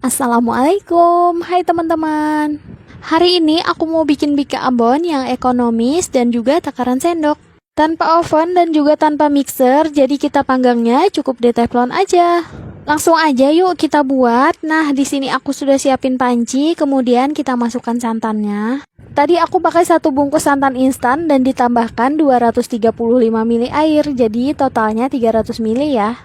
Assalamualaikum, hai teman-teman. Hari ini aku mau bikin bika ambon yang ekonomis dan juga takaran sendok. Tanpa oven dan juga tanpa mixer, jadi kita panggangnya cukup di teflon aja. Langsung aja yuk kita buat. Nah, di sini aku sudah siapin panci, kemudian kita masukkan santannya. Tadi aku pakai 1 bungkus santan instan dan ditambahkan 235 ml air, jadi totalnya 300 ml ya.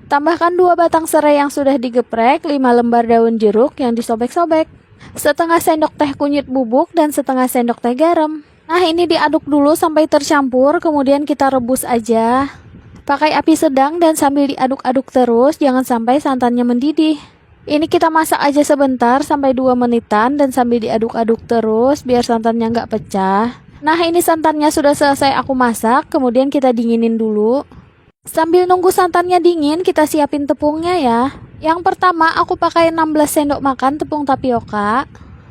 Tambahkan 2 batang serai yang sudah digeprek, 5 lembar daun jeruk yang disobek-sobek, setengah sendok teh kunyit bubuk dan setengah sendok teh garam. Nah, ini diaduk dulu sampai tercampur, kemudian kita rebus aja. Pakai api sedang dan sambil diaduk-aduk terus, jangan sampai santannya mendidih. Ini kita masak aja sebentar sampai 2 menitan dan sambil diaduk-aduk terus biar santannya nggak pecah. Nah, ini santannya sudah selesai aku masak, kemudian kita dinginin dulu. Sambil nunggu santannya dingin, kita siapin tepungnya ya. Yang pertama aku pakai 16 sendok makan tepung tapioka.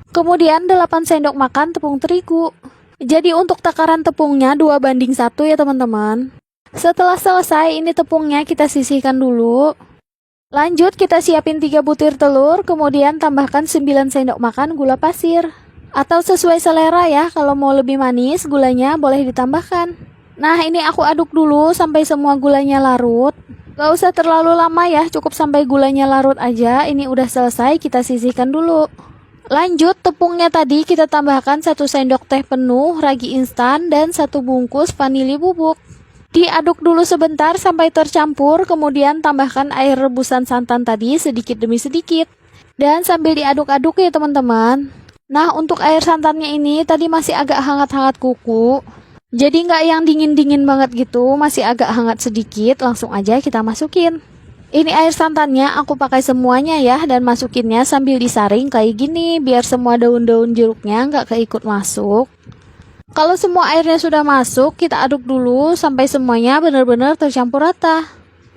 Kemudian 8 sendok makan tepung terigu. Jadi untuk takaran tepungnya 2:1 ya teman-teman. Setelah selesai, ini tepungnya kita sisihkan dulu. Lanjut kita siapin 3 butir telur, kemudian tambahkan 9 sendok makan gula pasir. Atau sesuai selera ya, kalau mau lebih manis, gulanya boleh ditambahkan. Nah, ini aku aduk dulu sampai semua gulanya larut. Gak usah terlalu lama ya, cukup sampai gulanya larut aja. Ini udah selesai, kita sisihkan dulu. Lanjut, tepungnya tadi kita tambahkan 1 sendok teh penuh ragi instan dan 1 bungkus vanili bubuk. Diaduk dulu sebentar sampai tercampur, kemudian tambahkan air rebusan santan tadi sedikit demi sedikit. Dan sambil diaduk-aduk ya teman-teman. Nah, untuk air santannya ini tadi masih agak hangat-hangat kuku. Jadi nggak yang dingin-dingin banget gitu, masih agak hangat sedikit, langsung aja kita masukin. Ini air santannya aku pakai semuanya ya, dan masukinnya sambil disaring kayak gini, biar semua daun-daun jeruknya nggak keikut masuk. Kalau semua airnya sudah masuk, kita aduk dulu sampai semuanya benar-benar tercampur rata.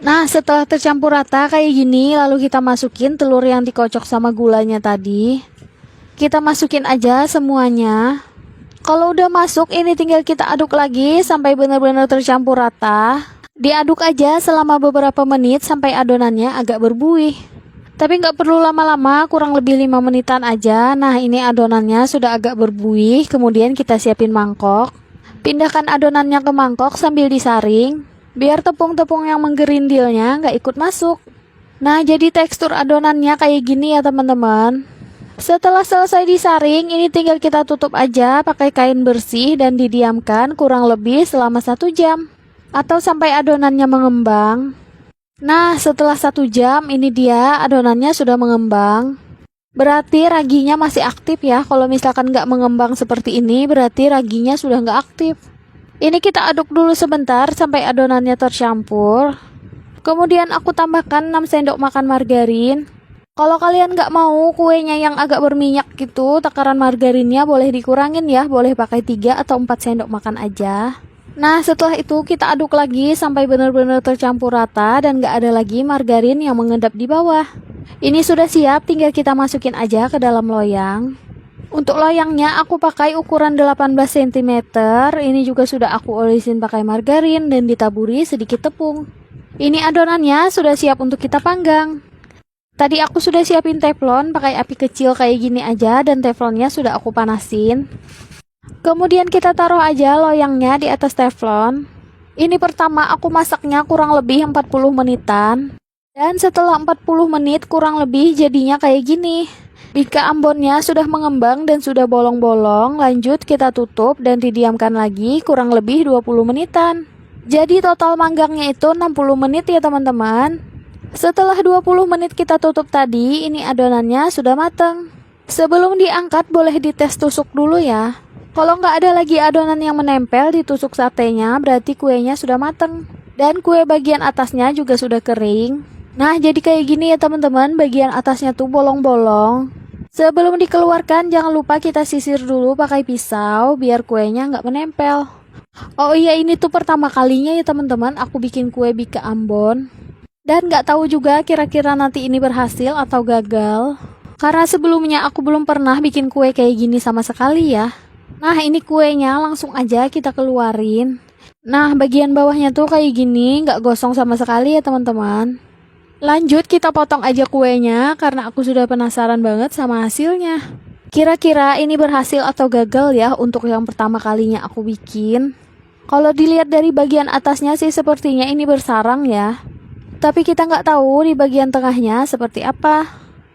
Nah, setelah tercampur rata kayak gini, lalu kita masukin telur yang dikocok sama gulanya tadi. Kita masukin aja semuanya. Kalau udah masuk, ini tinggal kita aduk lagi sampai benar-benar tercampur rata. Diaduk aja selama beberapa menit sampai adonannya agak berbuih. Tapi nggak perlu lama-lama, kurang lebih 5 menitan aja. Nah, ini adonannya sudah agak berbuih, kemudian kita siapin mangkok. Pindahkan adonannya ke mangkok sambil disaring, biar tepung-tepung yang menggerindilnya nggak ikut masuk. Nah, jadi tekstur adonannya kayak gini ya teman-teman. Setelah selesai disaring, ini tinggal kita tutup aja pakai kain bersih dan didiamkan kurang lebih selama 1 jam atau sampai adonannya mengembang. Nah, setelah 1 jam ini dia adonannya sudah mengembang. Berarti raginya masih aktif ya. Kalau misalkan nggak mengembang seperti ini, berarti raginya sudah nggak aktif. Ini kita aduk dulu sebentar sampai adonannya tercampur. Kemudian aku tambahkan 6 sendok makan margarin. Kalau kalian nggak mau kuenya yang agak berminyak gitu, takaran margarinnya boleh dikurangin ya, boleh pakai 3 atau 4 sendok makan aja. Nah, setelah itu kita aduk lagi sampai benar-benar tercampur rata dan nggak ada lagi margarin yang mengendap di bawah. Ini sudah siap, tinggal kita masukin aja ke dalam loyang. Untuk loyangnya aku pakai ukuran 18 cm, ini juga sudah aku olesin pakai margarin dan ditaburi sedikit tepung. Ini adonannya sudah siap untuk kita panggang. Tadi aku sudah siapin teflon pakai api kecil kayak gini aja dan teflonnya sudah aku panasin. Kemudian kita taruh aja loyangnya di atas teflon. Ini pertama aku masaknya kurang lebih 40 menitan. Dan setelah 40 menit kurang lebih jadinya kayak gini. Bika ambonnya sudah mengembang dan sudah bolong-bolong. Lanjut kita tutup dan didiamkan lagi kurang lebih 20 menitan. Jadi total manggangnya itu 60 menit ya teman-teman. Setelah 20 menit kita tutup tadi, ini adonannya sudah matang. Sebelum diangkat boleh dites tusuk dulu ya. Kalau nggak ada lagi adonan yang menempel di tusuk satenya, berarti kuenya sudah matang. Dan kue bagian atasnya juga sudah kering. Nah, jadi kayak gini ya teman-teman, bagian atasnya tuh bolong-bolong. Sebelum dikeluarkan, jangan lupa kita sisir dulu pakai pisau, biar kuenya nggak menempel. Oh iya, ini tuh pertama kalinya ya teman-teman, aku bikin kue bika ambon. Dan nggak tahu juga kira-kira nanti ini berhasil atau gagal. Karena sebelumnya aku belum pernah bikin kue kayak gini sama sekali ya. Nah, ini kuenya langsung aja kita keluarin. Nah, bagian bawahnya tuh kayak gini, nggak gosong sama sekali ya teman-teman. Lanjut, kita potong aja kuenya karena aku sudah penasaran banget sama hasilnya. Kira-kira ini berhasil atau gagal ya untuk yang pertama kalinya aku bikin? Kalau dilihat dari bagian atasnya sih sepertinya ini bersarang ya. Tapi kita nggak tahu di bagian tengahnya seperti apa.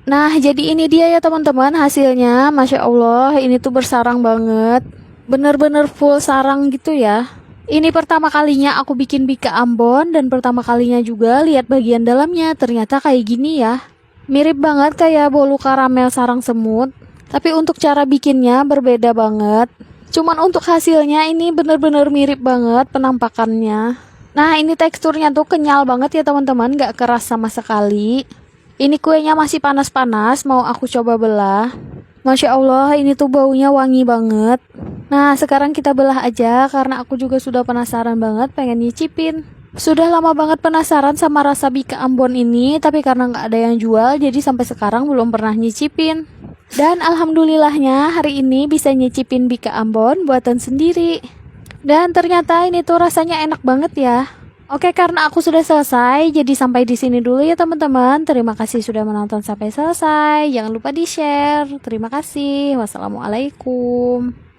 Nah, jadi ini dia ya teman-teman hasilnya. Masya Allah, ini tuh bersarang banget. Bener-bener full sarang gitu ya. Ini pertama kalinya aku bikin bika Ambon dan pertama kalinya juga lihat bagian dalamnya. Ternyata kayak gini ya. Mirip banget kayak bolu karamel sarang semut. Tapi untuk cara bikinnya berbeda banget. Cuman untuk hasilnya ini bener-bener mirip banget penampakannya. Nah, ini teksturnya tuh kenyal banget ya teman-teman, gak keras sama sekali. Ini kuenya masih panas-panas, mau aku coba belah. Masya Allah, ini tuh baunya wangi banget. Nah, sekarang kita belah aja karena aku juga sudah penasaran banget pengen nyicipin. Sudah lama banget penasaran sama rasa bika Ambon ini, tapi karena nggak ada yang jual, jadi sampai sekarang belum pernah nyicipin. Dan alhamdulillahnya hari ini bisa nyicipin bika Ambon buatan sendiri. Dan ternyata ini tuh rasanya enak banget ya. Oke, karena aku sudah selesai, jadi sampai di sini dulu ya teman-teman. Terima kasih sudah menonton sampai selesai. Jangan lupa di-share. Terima kasih. Wassalamualaikum.